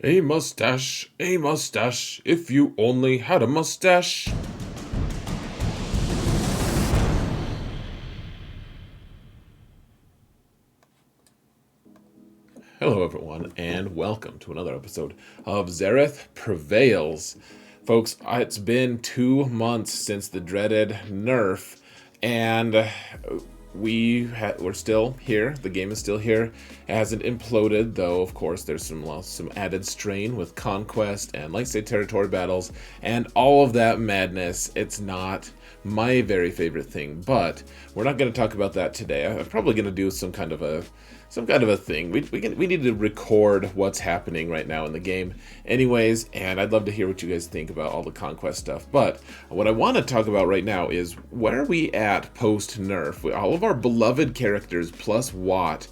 A mustache, if you only had a mustache. Hello, everyone, and welcome to another episode of Zareth Prevails. Folks, it's been 2 months since the dreaded nerf, and we're still here. The game is still here. It hasn't imploded, though. Of course, there's some added strain with conquest and, like say, territory battles and all of that madness. It's not my very favorite thing, but we're not going to talk about that today. I'm probably going to do some kind of a thing. We need to record what's happening right now in the game anyways, and I'd love to hear what you guys think about all the conquest stuff. But what I want to talk about right now is where are we at post-nerf? All of our beloved characters plus Watt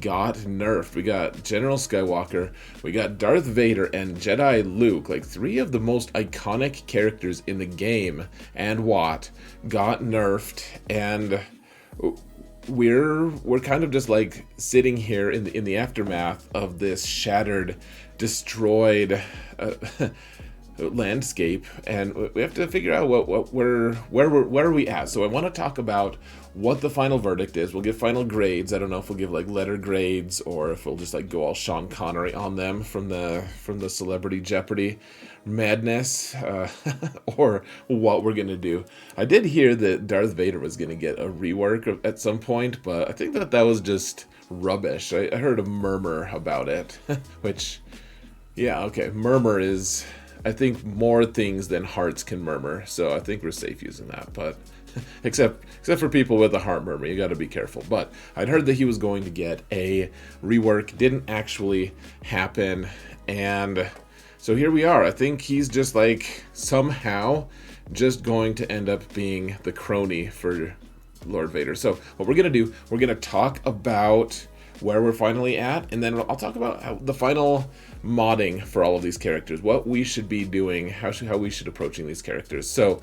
got nerfed. We got General Skywalker, we got Darth Vader, and Jedi Luke, like three of the most iconic characters in the game, and Watt got nerfed, and we're kind of just like sitting here in the aftermath of this shattered, destroyed landscape, and we have to figure out where are we at. So I want to talk about what the final verdict is. We'll give final grades. I don't know if we'll give like letter grades or if we'll just like go all Sean Connery on them from the Celebrity Jeopardy madness, or what we're gonna do. I did hear that Darth Vader was gonna get a rework at some point, but I think that was just rubbish. I heard a murmur about it, which, yeah, okay, murmur is, I think, more things than hearts can murmur, so I think we're safe using that. But except for people with a heart murmur, you got to be careful. But I'd heard that he was going to get a rework, didn't actually happen, and so here we are. I think he's just like somehow just going to end up being the crony for Lord Vader. So what we're going to do, we're going to talk about where we're finally at, and then I'll talk about the final modding for all of these characters, what we should be doing, how we should approaching these characters. So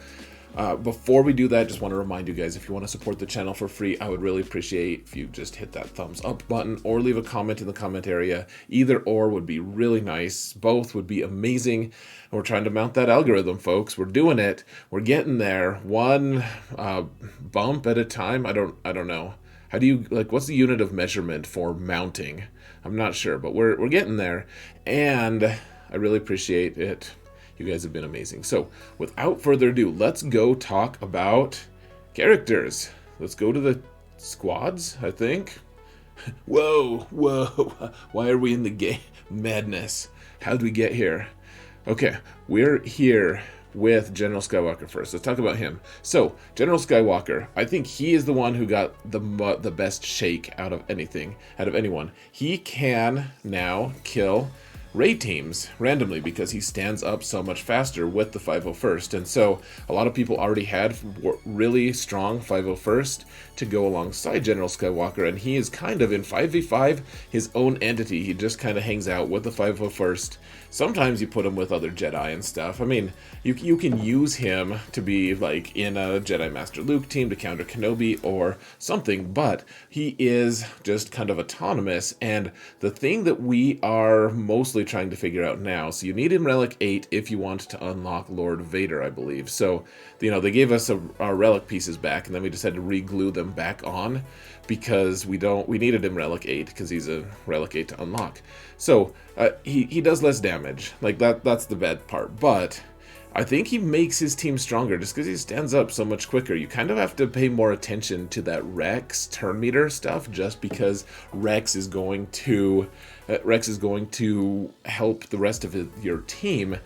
before we do that, just want to remind you guys, if you want to support the channel for free, I would really appreciate if you just hit that thumbs up button or leave a comment in the comment area. Either or would be really nice. Both would be amazing. We're trying to mount that algorithm, folks. We're doing it. We're getting there. One bump at a time. I don't know. How do you, like, what's the unit of measurement for mounting? I'm not sure, but we're getting there, and I really appreciate it. You guys have been amazing. So without further ado, let's go talk about characters. Let's go to the squads, I think. Whoa. Why are we in the game? Madness. How'd we get here? Okay, we're here with General Skywalker first. Let's talk about him. So, General Skywalker, I think he is the one who got the best shake out of anyone. He can now kill raid teams randomly because he stands up so much faster with the 501st, and so a lot of people already had really strong 501st to go alongside General Skywalker, and he is kind of in 5v5 his own entity. He just kind of hangs out with the 501st. Sometimes you put him with other Jedi and stuff. I mean, you can use him to be like in a Jedi Master Luke team to counter Kenobi or something, but he is just kind of autonomous. And the thing that we are mostly trying to figure out now, so you need in Relic 8 if you want to unlock Lord Vader, I believe. So, they gave us our relic pieces back, and then we just had to re-glue them back on because we needed him Relic 8 because he's a Relic 8 to unlock. So he does less damage. Like that's the bad part, but I think he makes his team stronger just because he stands up so much quicker. You kind of have to pay more attention to that Rex turn meter stuff, just because Rex is going to help the rest of your team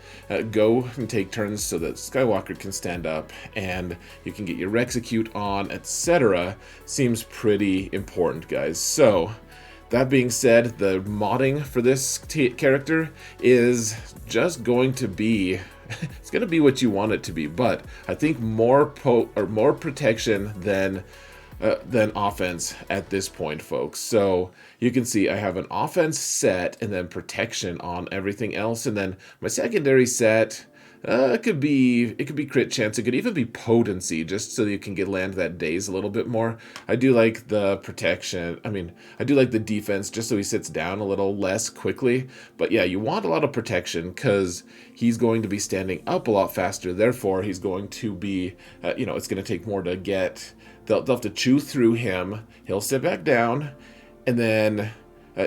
go and take turns so that Skywalker can stand up and you can get your Rexecute on, etc. Seems pretty important, guys. So that being said, the modding for this character is just going to be it's going to be what you want it to be, but I think more protection than offense at this point, folks. So you can see I have an offense set and then protection on everything else, and then my secondary set It could be crit chance. It could even be potency, just so you can get land that daze a little bit more. I do like the protection. I mean, I do like the defense, just so he sits down a little less quickly. But yeah, you want a lot of protection because he's going to be standing up a lot faster. Therefore, he's going to be, it's going to take more to get. They'll have to chew through him. He'll sit back down, and then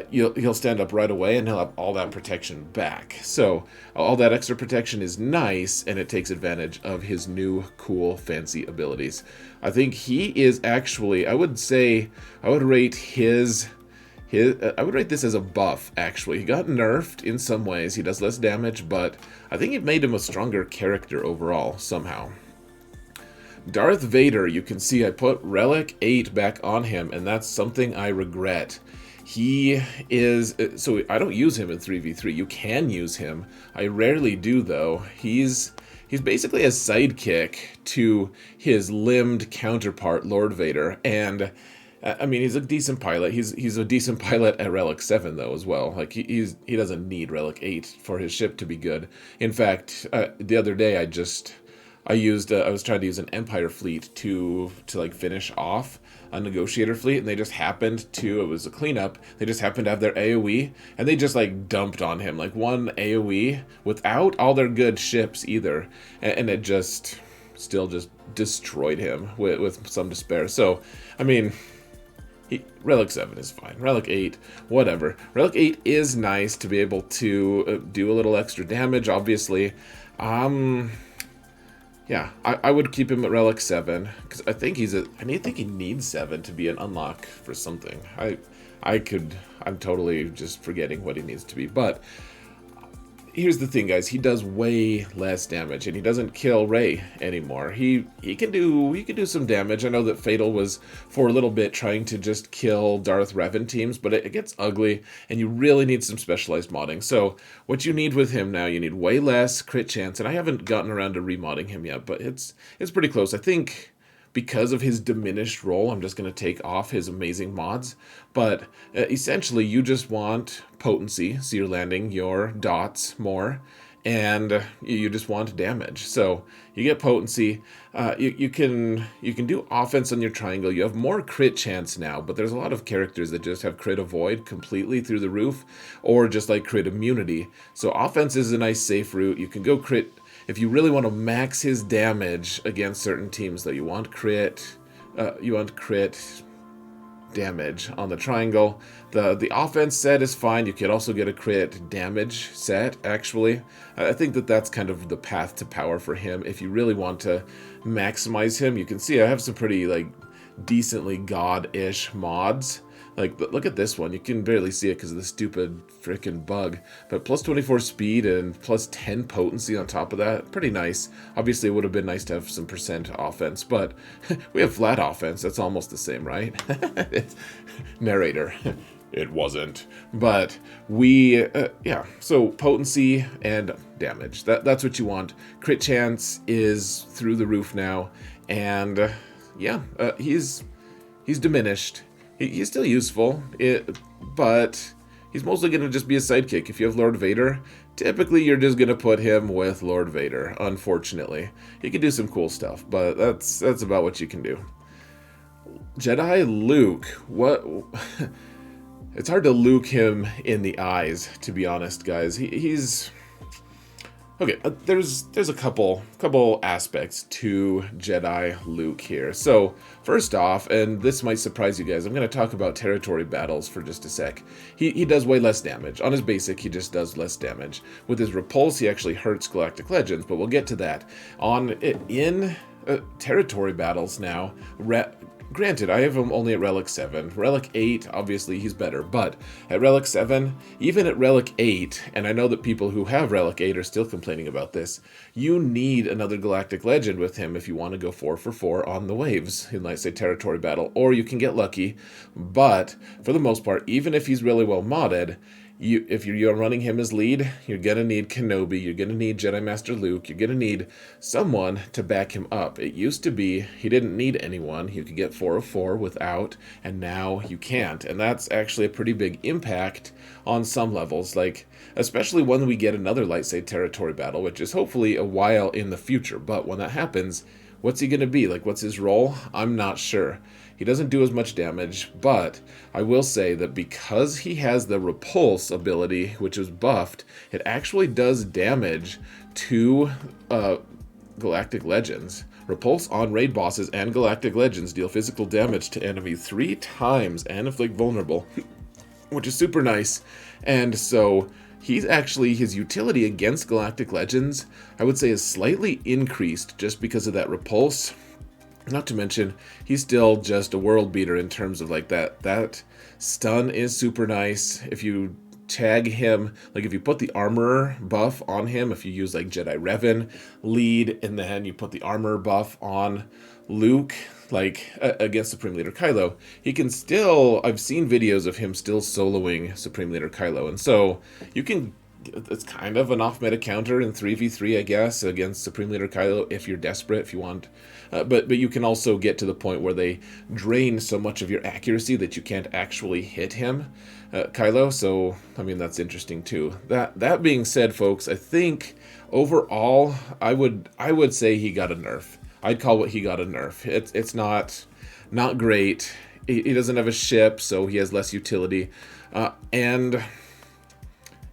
he'll stand up right away, and he'll have all that protection back. So all that extra protection is nice, and it takes advantage of his new cool fancy abilities. I think he is actually, I would rate I would rate this as a buff, actually. He got nerfed in some ways. He does less damage, but I think it made him a stronger character overall, somehow. Darth Vader, you can see I put Relic 8 back on him, and that's something I regret. He is, so I don't use him in 3v3. You can use him. I rarely do, though. He's basically a sidekick to his limbed counterpart, Lord Vader, and I mean, he's a decent pilot. He's a decent pilot at Relic 7, though, as well. Like, he doesn't need Relic 8 for his ship to be good. In fact, the other day I was trying to use an Empire fleet to like finish off a negotiator fleet, and they just happened to, it was a cleanup, they just happened to have their AoE, and they just like dumped on him, like one AoE without all their good ships either, and it just still just destroyed him with some despair. So, I mean, Relic 7 is fine. Relic 8, whatever. Relic 8 is nice to be able to do a little extra damage, obviously. Yeah, I would keep him at Relic 7, because I think he needs 7 to be an unlock for something. I'm totally just forgetting what he needs to be, but here's the thing, guys. He does way less damage, and he doesn't kill Rey anymore. He can do some damage. I know that Fatal was for a little bit trying to just kill Darth Revan teams, but it gets ugly, and you really need some specialized modding. So what you need with him now, you need way less crit chance, and I haven't gotten around to remodding him yet, but it's pretty close. I think because of his diminished role, I'm just going to take off his amazing mods. But essentially, you just want potency, so you're landing your dots more, and you just want damage. So you get potency. You can do offense on your triangle. You have more crit chance now, but there's a lot of characters that just have crit avoid completely through the roof, or just like crit immunity. So offense is a nice safe route. You can go crit. If you really want to max his damage against certain teams, though, you want crit damage on the triangle. The offense set is fine. You could also get a crit damage set, actually. I think that's kind of the path to power for him. If you really want to maximize him, you can see I have some pretty, like, decently god-ish mods. Like, look at this one. You can barely see it because of the stupid freaking bug. But plus 24 speed and plus 10 potency on top of that. Pretty nice. Obviously, it would have been nice to have some percent offense. But we have flat offense. That's almost the same, right? Narrator. It wasn't. But yeah. So potency and damage. That's what you want. Crit chance is through the roof now. And yeah, he's diminished. He's still useful, but he's mostly going to just be a sidekick. If you have Lord Vader, typically you're just going to put him with Lord Vader, unfortunately. He can do some cool stuff, but that's about what you can do. Jedi Luke, what? It's hard to Luke him in the eyes, to be honest, guys. He's... Okay, there's a couple aspects to Jedi Luke here. So, first off, and this might surprise you guys, I'm going to talk about territory battles for just a sec. He does way less damage. On his basic, he just does less damage. With his repulse, he actually hurts Galactic Legends, but we'll get to that. In territory battles now, granted, I have him only at Relic 7. Relic 8, obviously, he's better. But at Relic 7, even at Relic 8, and I know that people who have Relic 8 are still complaining about this, you need another Galactic Legend with him if you want to go 4 for 4 on the waves in, like, say, Territory Battle. Or you can get lucky. But, for the most part, even if he's really well modded, if you're running him as lead, you're gonna need Kenobi, you're gonna need Jedi Master Luke, you're gonna need someone to back him up. It used to be he didn't need anyone. You could get 4 of 4 without, and now you can't. And that's actually a pretty big impact on some levels, like especially when we get another lightsaber territory battle, which is hopefully a while in the future. But when that happens, what's he gonna be? Like, what's his role? I'm not sure. He doesn't do as much damage, but I will say that because he has the repulse ability, which is buffed, it actually does damage to Galactic Legends. Repulse on raid bosses and Galactic Legends deal physical damage to enemy 3 times and inflict vulnerable, which is super nice. And so he's actually, his utility against Galactic Legends, I would say, is slightly increased just because of that repulse. Not to mention, he's still just a world beater in terms of like that stun is super nice. If you tag him, like if you put the armor buff on him, if you use like Jedi Revan lead, and then you put the armor buff on Luke, like against Supreme Leader Kylo, he can still, I've seen videos of him still soloing Supreme Leader Kylo, and so you can, it's kind of an off-meta counter in 3v3, I guess, against Supreme Leader Kylo if you're desperate, if you want. But you can also get to the point where they drain so much of your accuracy that you can't actually hit him, Kylo. So, I mean, that's interesting too. That being said, folks, I think overall, I would say he got a nerf. I'd call what he got a nerf. It's not great. He doesn't have a ship, so he has less utility, and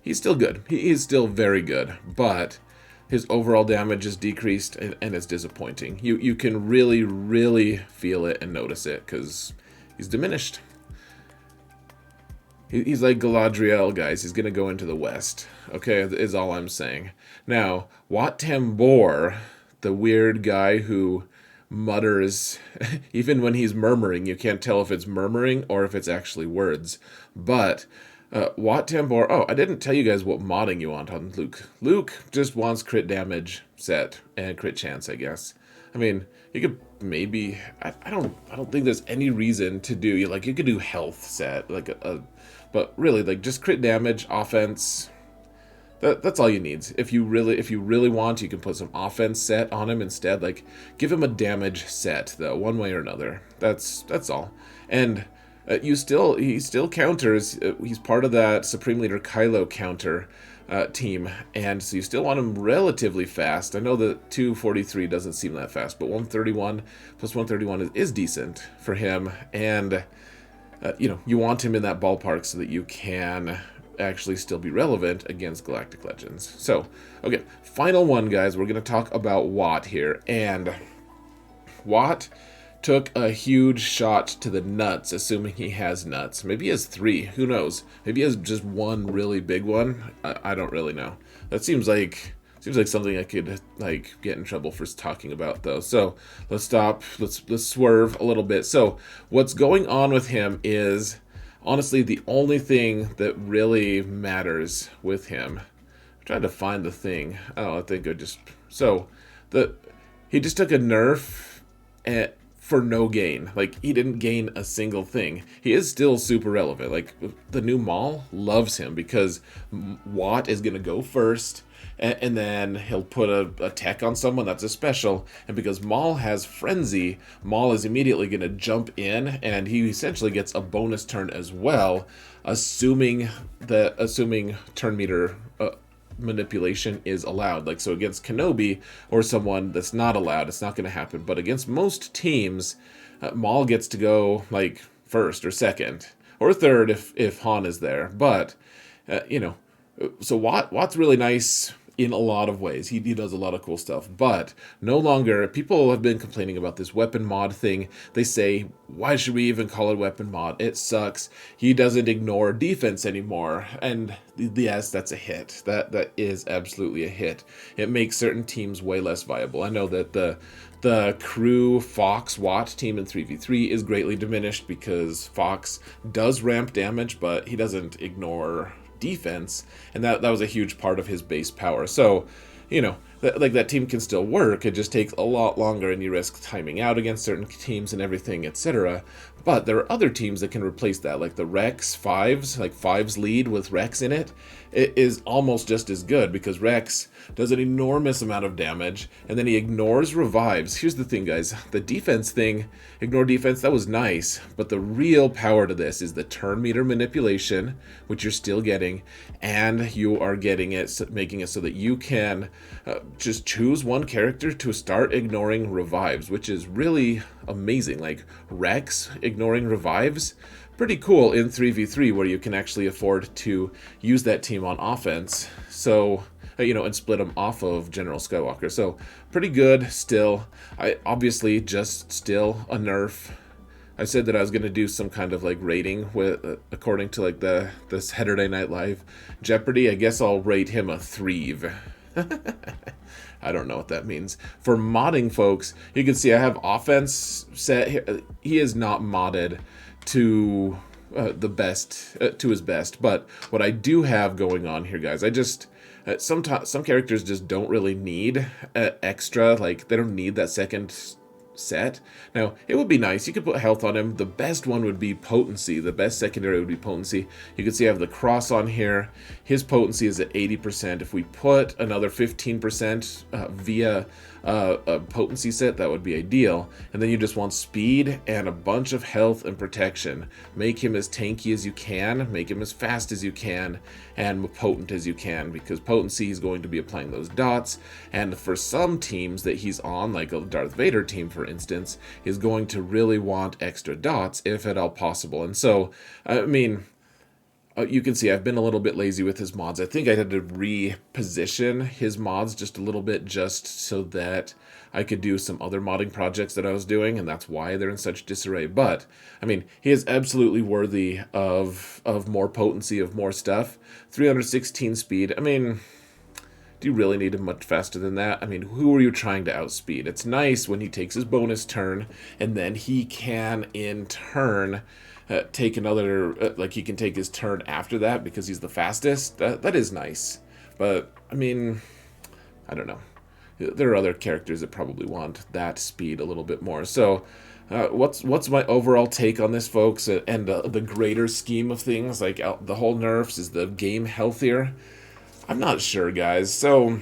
he's still good. He is still very good, but his overall damage is decreased, and it's disappointing. You can really, really feel it and notice it, because he's diminished. He's like Galadriel, guys. He's going to go into the west, okay, is all I'm saying. Now, Wat Tambor, the weird guy who mutters, even when he's murmuring, you can't tell if it's murmuring or if it's actually words, but Wat Tambor, oh, I didn't tell you guys what modding you want on Luke. Luke just wants crit damage set and crit chance, I guess. I mean, you could maybe, I don't think there's any reason to do, like, you could do health set, like but really, like, just crit damage, offense, that's all you need. If you really want, you can put some offense set on him instead. Like, give him a damage set, though, one way or another. That's all. And he still counters. He's part of that Supreme Leader Kylo counter team, and so you still want him relatively fast. I know that 243 doesn't seem that fast, but 131 plus 131 is decent for him, and you want him in that ballpark so that you can actually still be relevant against Galactic Legends. So, okay, final one, guys. We're going to talk about Wat here, and Wat took a huge shot to the nuts, assuming he has nuts. Maybe he has 3. Who knows? Maybe he has just one really big one. I don't really know. That seems like something I could like get in trouble for talking about, though. So let's stop. Let's swerve a little bit. So what's going on with him is honestly the only thing that really matters with him. I'm trying to find the thing. Oh, I think I just he just took a nerf for no gain. Like, he didn't gain a single thing. He is still super relevant. Like, the new Maul loves him because Wat is going to go first, and then he'll put a tech on someone that's a special, and because Maul has Frenzy, Maul is immediately going to jump in, and he essentially gets a bonus turn as well, assuming turn meter manipulation is allowed. Like, so against Kenobi or someone that's not allowed, it's not going to happen. But against most teams, Maul gets to go like first or second or third if Han is there. But so Wat's really nice in a lot of ways. He does a lot of cool stuff, but no longer, people have been complaining about this weapon mod thing. They say, why should we even call it weapon mod? It sucks. He doesn't ignore defense anymore. And yes, that's a hit. That is absolutely a hit. It makes certain teams way less viable. I know that the crew Fox Wat team in 3v3 is greatly diminished because Fox does ramp damage, but he doesn't ignore defense, and that was a huge part of his base power. So, like that team can still work. It just takes a lot longer, and you risk timing out against certain teams and everything, etc. But there are other teams that can replace that, like the Rex Fives, like Fives lead with Rex in it. It is almost just as good because Rex does an enormous amount of damage, and then he ignores revives. Here's the thing, guys: the defense thing, ignore defense, that was nice, but the real power to this is the turn meter manipulation, which you're still getting, and you are getting it, making it so that you can just choose one character to start ignoring revives, which is really amazing. Like Rex ignoring revives, pretty cool in 3v3, where you can actually afford to use that team on offense. So and split them off of General Skywalker. So pretty good still. I obviously just still a nerf. I said that I was going to do some kind of like rating with according to like this Saturday Night Live Jeopardy. I guess I'll rate him a 3. I don't know what that means. For modding, folks, you can see I have offense set here. He is not modded to the best, to his best. But what I do have going on here, guys, I just some characters just don't really need extra. Like they don't need that second set. Now, it would be nice. You could put health on him. The best one would be potency. The best secondary would be potency. You can see I have the cross on here. His potency is at 80%. If we put another 15% via a potency set, that would be ideal. And then you just want speed and a bunch of health and protection. Make him as tanky as you can. Make him as fast as you can. And potent as you can, because potency is going to be applying those dots. And for some teams that he's on, like a Darth Vader team, for instance, is going to really want extra dots, if at all possible. And so, I mean, you can see I've been a little bit lazy with his mods. I think I had to reposition his mods just a little bit, just so that I could do some other modding projects that I was doing, and that's why they're in such disarray. But, I mean, he is absolutely worthy of more potency, of more stuff. 316 speed, I mean, do you really need him much faster than that? I mean, who are you trying to outspeed? It's nice when he takes his bonus turn, and then he can, in turn, take another, like he can take his turn after that because he's the fastest. That is nice. But, I mean, I don't know. There are other characters that probably want that speed a little bit more. So, what's my overall take on this, folks? And the greater scheme of things, like the whole nerfs, is the game healthier? I'm not sure, guys. So,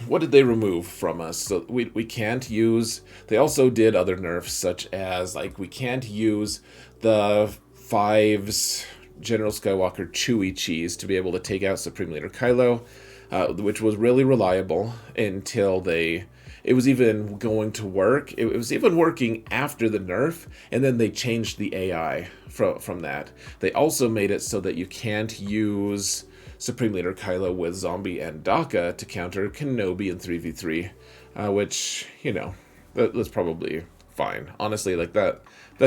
what did they remove from us? So we can't use. They also did other nerfs, such as like we can't use the 5's General Skywalker Chewy Cheese to be able to take out Supreme Leader Kylo. Which was really reliable until it was even going to work. It was even working after the nerf, and then they changed the AI from that. They also made it so that you can't use Supreme Leader Kylo with Zombie and Daka to counter Kenobi in 3v3, which, that's probably fine. Honestly, like that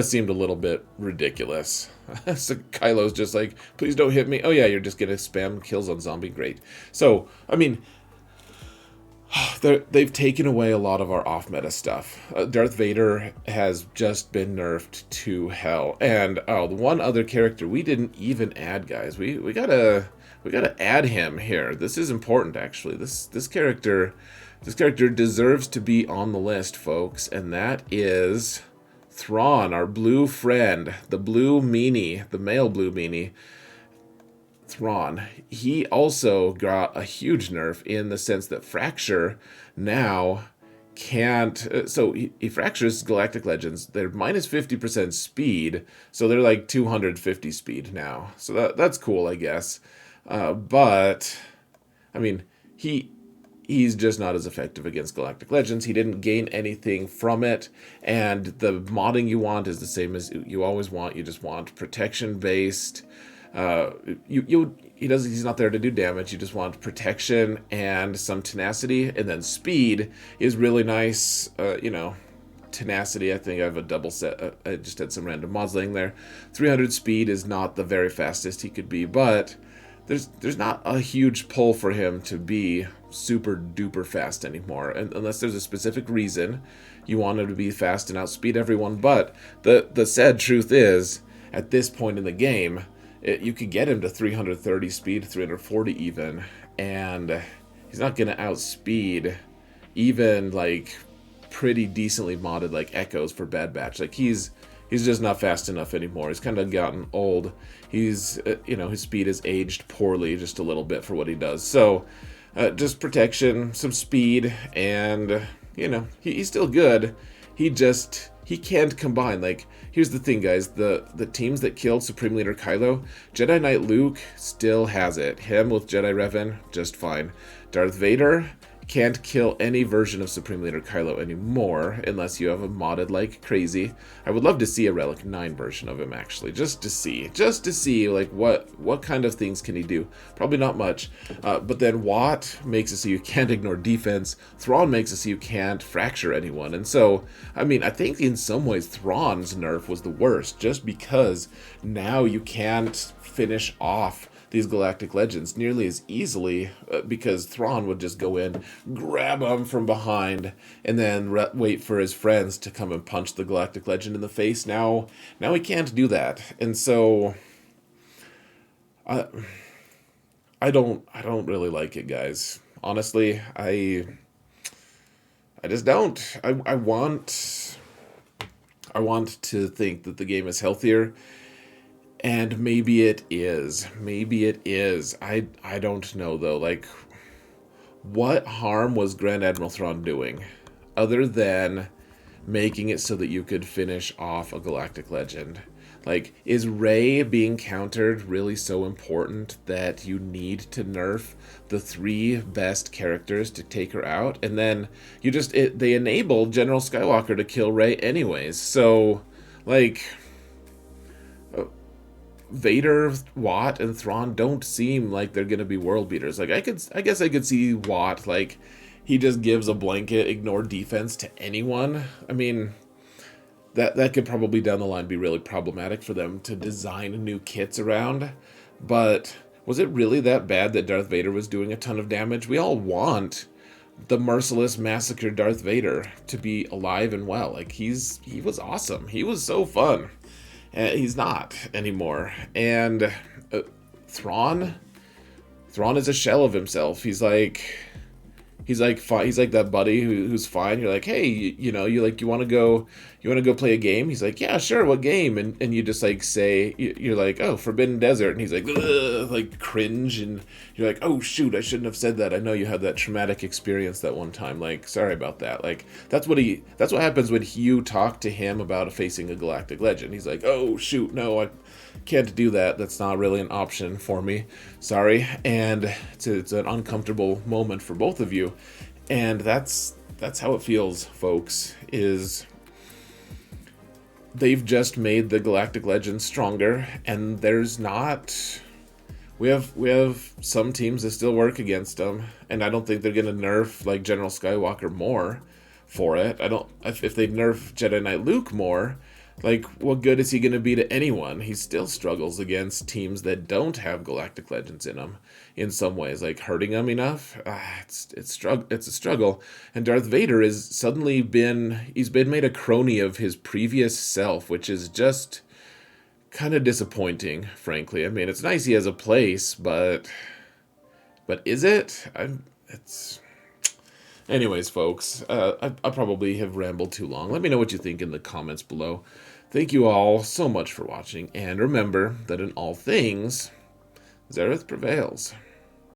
seemed a little bit ridiculous. So Kylo's just like, please don't hit me. Oh yeah, you're just gonna spam kills on Zombie. Great. So, I mean, they've taken away a lot of our off-meta stuff. Darth Vader has just been nerfed to hell. And, the one other character we didn't even add, guys. We gotta add him here. This is important, actually. This character deserves to be on the list, folks, and that is Thrawn, our blue friend, the blue meanie, the male blue meanie. Thrawn, he also got a huge nerf in the sense that Fracture now can't. So he fractures Galactic Legends. They're minus 50% speed, so they're like 250 speed now. So that's cool, I guess. But I mean, he's just not as effective against Galactic Legends. He didn't gain anything from it, and the modding you want is the same as you always want. You just want protection based. He's not there to do damage. You just want protection and some tenacity, and then speed is really nice. Tenacity, I think I have a double set. I just had some random mods laying there. 300 speed is not the very fastest he could be, but there's not a huge pull for him to be super duper fast anymore, and unless there's a specific reason you want him to be fast and outspeed everyone. But the sad truth is, at this point in the game, you could get him to 330 speed, 340 even, and he's not going to outspeed even like pretty decently modded like Echoes for Bad Batch. Like he's just not fast enough anymore. He's kind of gotten old. He's you know, his speed has aged poorly just a little bit for what he does. So just protection, some speed, and you know, he's still good. He can't combine. Like, here's the thing, guys. The teams that killed Supreme Leader Kylo, Jedi Knight Luke still has it. Him with Jedi Revan, just fine. Darth Vader can't kill any version of Supreme Leader Kylo anymore unless you have him modded like crazy. I would love to see a Relic 9 version of him, actually, just to see like what kind of things can he do. Probably not much, but then Watt makes it so you can't ignore defense. Thrawn makes it so you can't fracture anyone. And so, I mean, I think in some ways Thrawn's nerf was the worst, just because now you can't finish off these Galactic Legends nearly as easily, because Thrawn would just go in, grab him from behind, and then wait for his friends to come and punch the Galactic Legend in the face. Now he can't do that, and so I don't really like it, guys. Honestly, I just don't. I want to think that the game is healthier. And maybe it is. Maybe it is. I don't know, though. Like, what harm was Grand Admiral Thrawn doing? Other than making it so that you could finish off a Galactic Legend. Like, is Rey being countered really so important that you need to nerf the 3 best characters to take her out? And then you just... they enabled General Skywalker to kill Rey anyways. So, like... Vader, Watt, and Thrawn don't seem like they're gonna be world beaters. Like, I guess I could see Watt, like, he just gives a blanket ignore defense to anyone. I mean, that could probably down the line be really problematic for them to design new kits around. But was it really that bad that Darth Vader was doing a ton of damage? We all want the merciless massacre Darth Vader to be alive and well. Like, he was awesome. He was so fun. He's not anymore. And Thrawn is a shell of himself. He's like that buddy who's fine. You're like, hey, you want to go play a game? He's like, yeah, sure. What game? And you just like say, you're like, oh, Forbidden Desert. And he's like, ugh, like cringe. And you're like, oh shoot, I shouldn't have said that. I know you had that traumatic experience that one time. Like, sorry about that. Like, that's what happens when you talk to him about facing a Galactic Legend. He's like, oh shoot, no, I can't do that. That's not really an option for me. Sorry. And it's an uncomfortable moment for both of you. And that's how it feels, folks, is they've just made the Galactic Legends stronger, and there's not... We have some teams that still work against them, and I don't think they're going to nerf, like, General Skywalker more for it. If they nerf Jedi Knight Luke more, like, what good is he going to be to anyone? He still struggles against teams that don't have Galactic Legends in them in some ways. Like, hurting them enough, it's a struggle. And Darth Vader is suddenly he's been made a crony of his previous self, which is just kind of disappointing, frankly. I mean, it's nice he has a place, but is it? Anyways, folks, I probably have rambled too long. Let me know what you think in the comments below. Thank you all so much for watching, and remember that in all things, Zareth prevails.